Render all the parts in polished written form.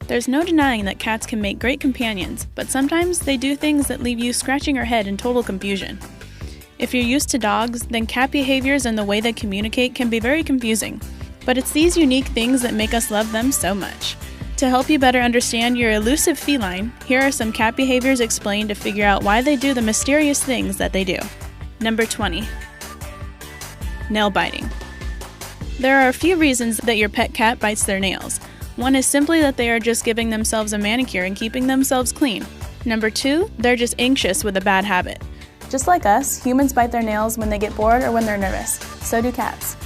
There's no denying that cats can make great companions, but sometimes they do things that leave you scratching your head in total confusion. If you're used to dogs, then cat behaviors and the way they communicate can be very confusing. But it's these unique things that make us love them so much. To help you better understand your elusive feline, here are some cat behaviors explained to figure out why they do the mysterious things that they do. Number 20. Nail biting. There are a few reasons that your pet cat bites their nails. One is simply that they are just giving themselves a manicure and keeping themselves clean. Number 2, they're just anxious with a bad habit. Just like us, humans bite their nails when they get bored or when they're nervous. So do cats.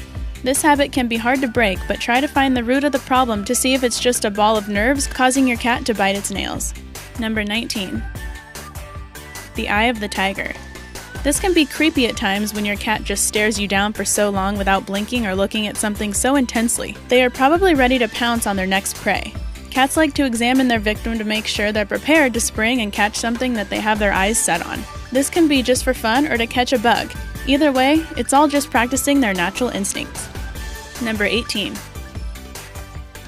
This habit can be hard to break, but try to find the root of the problem to see if it's just a ball of nerves causing your cat to bite its nails. Number 19. The eye of the tiger. This can be creepy at times when your cat just stares you down for so long without blinking or looking at something so intensely. They are probably ready to pounce on their next prey. Cats like to examine their victim to make sure they're prepared to spring and catch something that they have their eyes set on. This can be just for fun or to catch a bug. Either way, it's all just practicing their natural instincts. Number 18.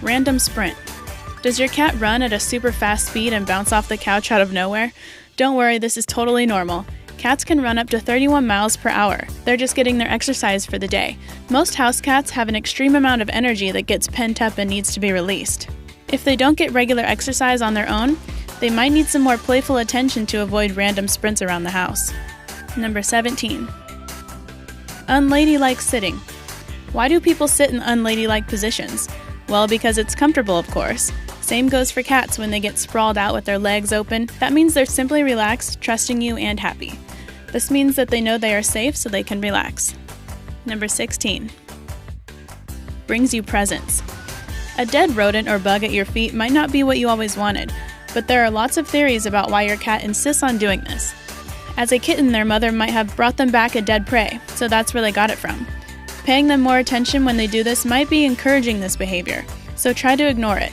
Random sprint. Does your cat run at a super fast speed and bounce off the couch out of nowhere? Don't worry, this is totally normal. Cats can run up to 31 miles per hour. They're just getting their exercise for the day. Most house cats have an extreme amount of energy that gets pent up and needs to be released. If they don't get regular exercise on their own, they might need some more playful attention to avoid random sprints around the house. Number 17. Unladylike sitting. Why do people sit in unladylike positions? Well, because it's comfortable, of course. Same goes for cats when they get sprawled out with their legs open. That means they're simply relaxed, trusting you, and happy. This means that they know they are safe so they can relax. Number 16. Brings you presents. A dead rodent or bug at your feet might not be what you always wanted, but there are lots of theories about why your cat insists on doing this. As a kitten, their mother might have brought them back a dead prey, so that's where they got it from. Paying them more attention when they do this might be encouraging this behavior, so try to ignore it.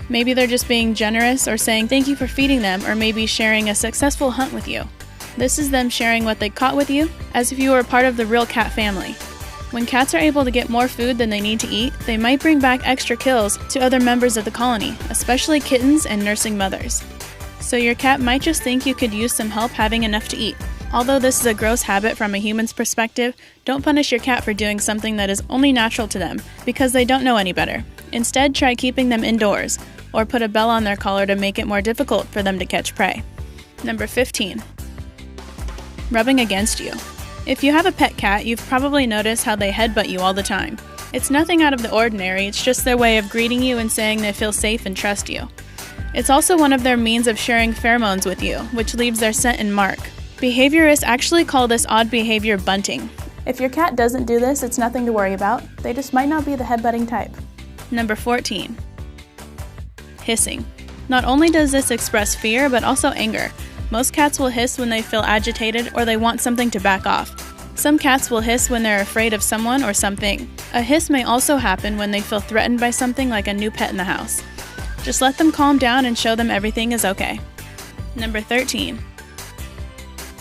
Maybe they're just being generous or saying thank you for feeding them, or maybe sharing a successful hunt with you. This is them sharing what they caught with you, as if you were part of the real cat family. When cats are able to get more food than they need to eat, they might bring back extra kills to other members of the colony, especially kittens and nursing mothers. So your cat might just think you could use some help having enough to eat. Although this is a gross habit from a human's perspective, don't punish your cat for doing something that is only natural to them, because they don't know any better. Instead, try keeping them indoors, or put a bell on their collar to make it more difficult for them to catch prey. Number 15. Rubbing against you. If you have a pet cat, you've probably noticed how they headbutt you all the time. It's nothing out of the ordinary, it's just their way of greeting you and saying they feel safe and trust you. It's also one of their means of sharing pheromones with you, which leaves their scent and mark. Behaviorists actually call this odd behavior bunting. If your cat doesn't do this, it's nothing to worry about. They just might not be the headbutting type. Number 14. Hissing. Not only does this express fear, but also anger. Most cats will hiss when they feel agitated or they want something to back off. Some cats will hiss when they're afraid of someone or something. A hiss may also happen when they feel threatened by something like a new pet in the house. Just let them calm down and show them everything is okay. Number 13.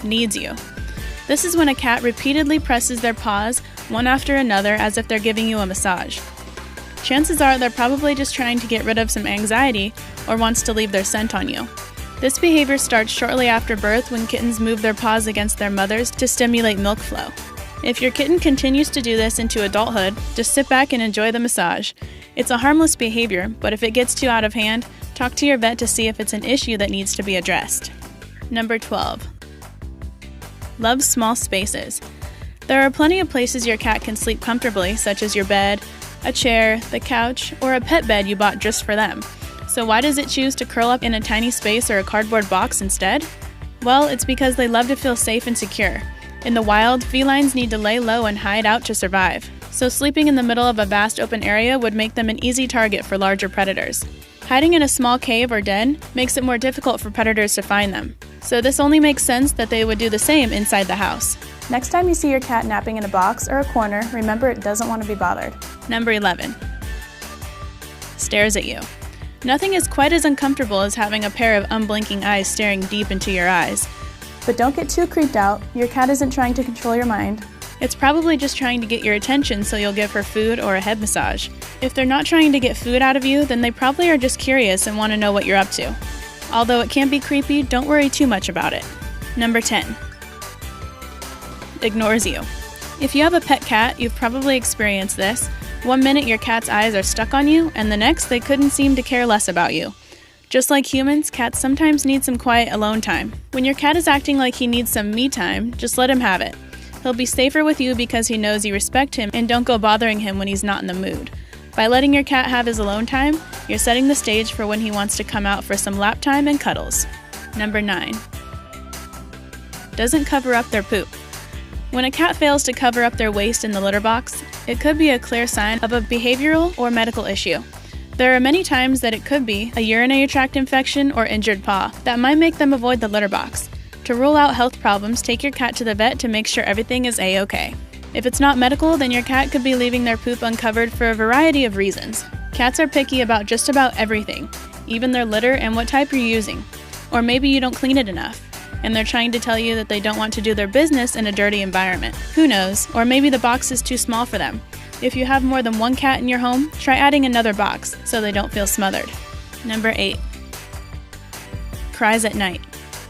Needs you. This is when a cat repeatedly presses their paws one after another as if they're giving you a massage. Chances are they're probably just trying to get rid of some anxiety or wants to leave their scent on you. This behavior starts shortly after birth when kittens move their paws against their mothers to stimulate milk flow. If your kitten continues to do this into adulthood, just sit back and enjoy the massage. It's a harmless behavior, but if it gets too out of hand, talk to your vet to see if it's an issue that needs to be addressed. Number 12. Loves small spaces. There are plenty of places your cat can sleep comfortably, such as your bed, a chair, the couch, or a pet bed you bought just for them. So why does it choose to curl up in a tiny space or a cardboard box instead? Well, it's because they love to feel safe and secure. In the wild, felines need to lay low and hide out to survive. So sleeping in the middle of a vast open area would make them an easy target for larger predators. Hiding in a small cave or den makes it more difficult for predators to find them. So this only makes sense that they would do the same inside the house. Next time you see your cat napping in a box or a corner, remember it doesn't want to be bothered. Number 11. Stares at you. Nothing is quite as uncomfortable as having a pair of unblinking eyes staring deep into your eyes. But don't get too creeped out. Your cat isn't trying to control your mind. It's probably just trying to get your attention so you'll give her food or a head massage. If they're not trying to get food out of you, then they probably are just curious and want to know what you're up to. Although it can be creepy, don't worry too much about it. Number 10. Ignores you. If you have a pet cat, you've probably experienced this. One minute your cat's eyes are stuck on you, and the next they couldn't seem to care less about you. Just like humans, cats sometimes need some quiet alone time. When your cat is acting like he needs some me time, just let him have it. He'll be safer with you because he knows you respect him and don't go bothering him when he's not in the mood. By letting your cat have his alone time, you're setting the stage for when he wants to come out for some lap time and cuddles. Number 9. Doesn't cover up their poop. When a cat fails to cover up their waste in the litter box, it could be a clear sign of a behavioral or medical issue. There are many times that it could be a urinary tract infection or injured paw that might make them avoid the litter box. To rule out health problems, take your cat to the vet to make sure everything is a-okay. If it's not medical, then your cat could be leaving their poop uncovered for a variety of reasons. Cats are picky about just about everything, even their litter and what type you're using. Or maybe you don't clean it enough, and they're trying to tell you that they don't want to do their business in a dirty environment. Who knows? Or maybe the box is too small for them. If you have more than one cat in your home, try adding another box so they don't feel smothered. Number 8. Cries at night.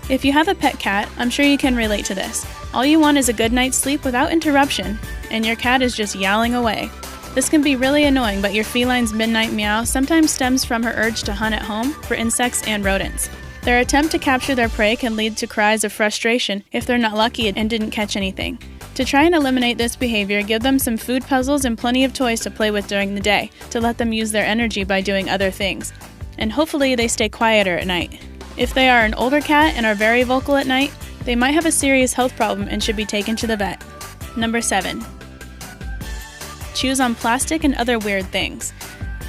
If you have a pet cat, I'm sure you can relate to this. All you want is a good night's sleep without interruption, and your cat is just yowling away. This can be really annoying, but your feline's midnight meow sometimes stems from her urge to hunt at home for insects and rodents. Their attempt to capture their prey can lead to cries of frustration if they're not lucky and didn't catch anything. To try and eliminate this behavior, give them some food puzzles and plenty of toys to play with during the day to let them use their energy by doing other things. And hopefully they stay quieter at night. If they are an older cat and are very vocal at night, they might have a serious health problem and should be taken to the vet. Number 7. Chews on plastic and other weird things.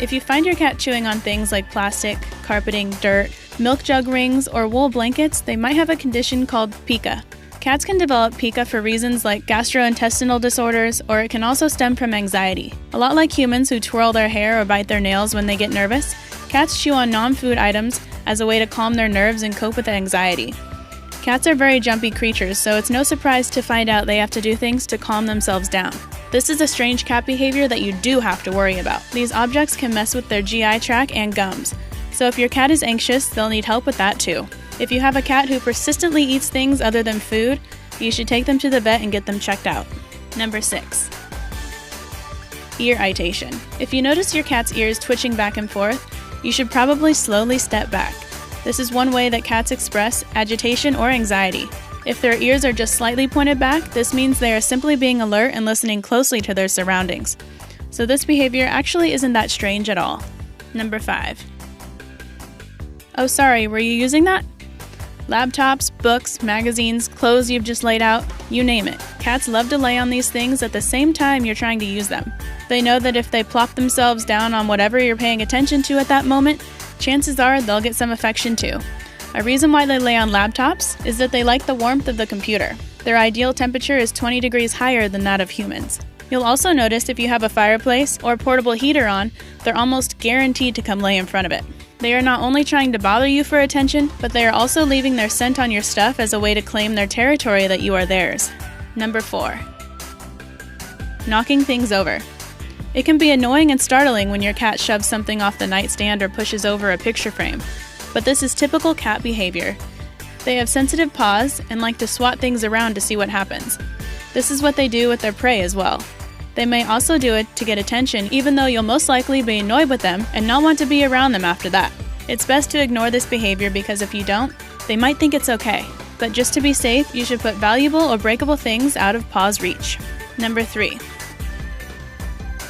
If you find your cat chewing on things like plastic, carpeting, dirt, milk jug rings, or wool blankets, they might have a condition called pica. Cats can develop pica for reasons like gastrointestinal disorders, or it can also stem from anxiety. A lot like humans who twirl their hair or bite their nails when they get nervous, cats chew on non-food items as a way to calm their nerves and cope with anxiety. Cats are very jumpy creatures, so it's no surprise to find out they have to do things to calm themselves down. This is a strange cat behavior that you do have to worry about. These objects can mess with their GI tract and gums, so if your cat is anxious, they'll need help with that too. If you have a cat who persistently eats things other than food, you should take them to the vet and get them checked out. Number 6. Ear itation. If you notice your cat's ears twitching back and forth, you should probably slowly step back. This is one way that cats express agitation or anxiety. If their ears are just slightly pointed back, this means they are simply being alert and listening closely to their surroundings. So this behavior actually isn't that strange at all. Number 5. Oh, sorry, were you using that? Laptops, books, magazines, clothes you've just laid out, you name it. Cats love to lay on these things at the same time you're trying to use them. They know that if they plop themselves down on whatever you're paying attention to at that moment, chances are they'll get some affection too. A reason why they lay on laptops is that they like the warmth of the computer. Their ideal temperature is 20 degrees higher than that of humans. You'll also notice if you have a fireplace or portable heater on, they're almost guaranteed to come lay in front of it. They are not only trying to bother you for attention, but they are also leaving their scent on your stuff as a way to claim their territory that you are theirs. Number 4. Knocking things over. It can be annoying and startling when your cat shoves something off the nightstand or pushes over a picture frame, but this is typical cat behavior. They have sensitive paws and like to swat things around to see what happens. This is what they do with their prey as well. They may also do it to get attention, even though you'll most likely be annoyed with them and not want to be around them after that. It's best to ignore this behavior because if you don't, they might think it's okay. But just to be safe, you should put valuable or breakable things out of paw's reach. Number 3.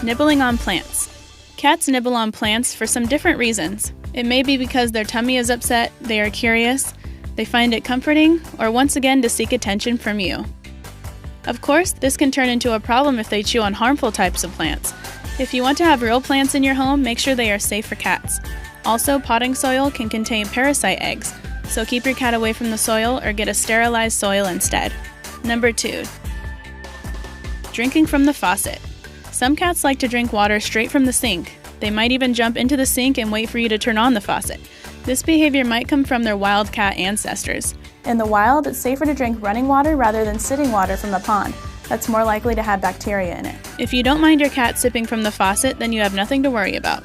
Nibbling on plants. Cats nibble on plants for some different reasons. It may be because their tummy is upset, they are curious, they find it comforting, or once again to seek attention from you. Of course, this can turn into a problem if they chew on harmful types of plants. If you want to have real plants in your home, make sure they are safe for cats. Also, potting soil can contain parasite eggs, so keep your cat away from the soil or get a sterilized soil instead. Number 2. Drinking from the faucet. Some cats like to drink water straight from the sink. They might even jump into the sink and wait for you to turn on the faucet. This behavior might come from their wild cat ancestors. In the wild, it's safer to drink running water rather than sitting water from a pond, that's more likely to have bacteria in it. If you don't mind your cat sipping from the faucet, then you have nothing to worry about.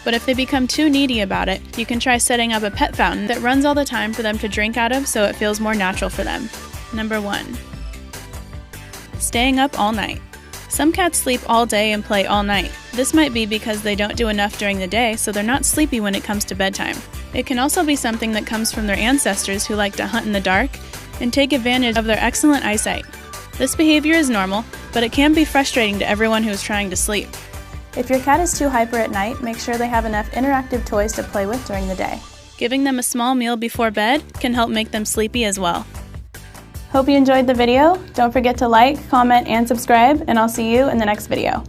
But if they become too needy about it, you can try setting up a pet fountain that runs all the time for them to drink out of so it feels more natural for them. Number 1. Staying up all night. Some cats sleep all day and play all night. This might be because they don't do enough during the day, so they're not sleepy when it comes to bedtime. It can also be something that comes from their ancestors who like to hunt in the dark and take advantage of their excellent eyesight. This behavior is normal, but it can be frustrating to everyone who is trying to sleep. If your cat is too hyper at night, make sure they have enough interactive toys to play with during the day. Giving them a small meal before bed can help make them sleepy as well. Hope you enjoyed the video. Don't forget to like, comment, and subscribe, and I'll see you in the next video.